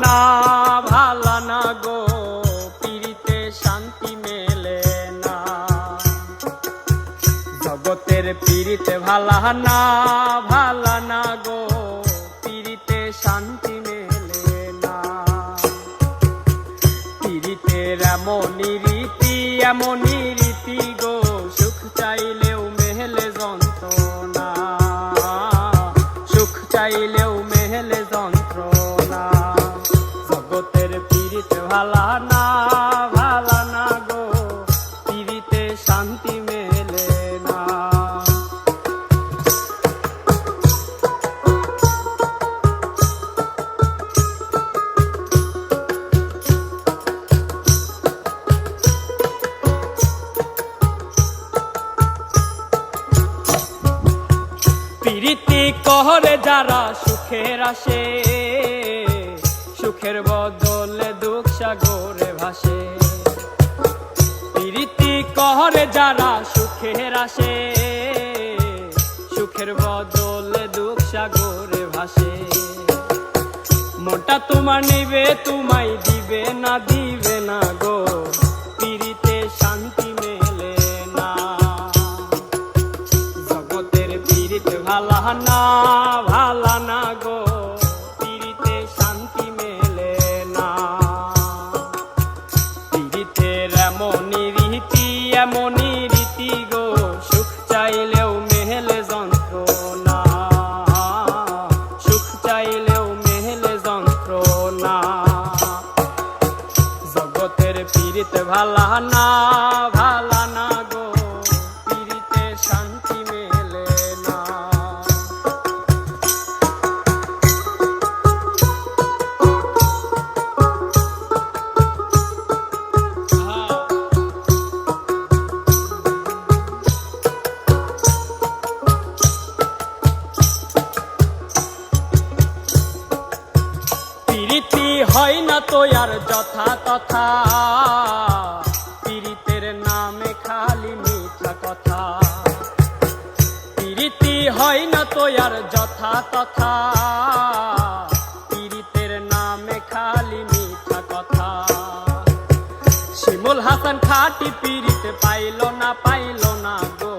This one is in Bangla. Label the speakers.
Speaker 1: না ভালা না গো, পিরিতে শান্তি মেলে না। জগতের পিরিতে ভালা না গো, পিরিতে শান্তি মেলে না। পিরিতের এমনই রীতি গো, সুখ চাইলেও মেলে যন্ত্রণা, সুখ চাইলেও মেলে যন্ত্রণা। জগতের পিরিতে ভালা না গো, পিরিতে শান্তি মেলে না। পিরিতি কহরে যারা সুখের আসে, সুখের বদলে দুঃখ সাগরে ভাসে। পিরিতি কহরে যারা সুখের আসে, সুখের বদলে দুঃখ সাগরে ভাসে। মনটা তোমার নিবে তোমায় দিবে না গো, পিরিতে শান্তি মেলে না। জগতের পিরিতে ভালা না গো, পিরিতে শান্তি মেলে না। পিরিতের এমনই রীতি গো, সুখ চাইলেও মেলে যন্ত্রণা, সুখ চাইলেও মেলে যন্ত্রণা। জগতের পিরিতে ভালা না গো, পিরিতে শান্তি মেলে না। পিরিতি হয় না তো আর যথা তথা, পিরিতের নামে খালি মিথ্যা কথা। পিরিতি হয় না তো আর যথা তথা, পিরিতের নামে খালি মিথ্যা কথা। শিমুল হাসান খাটি পিরিতে পাইল না গো,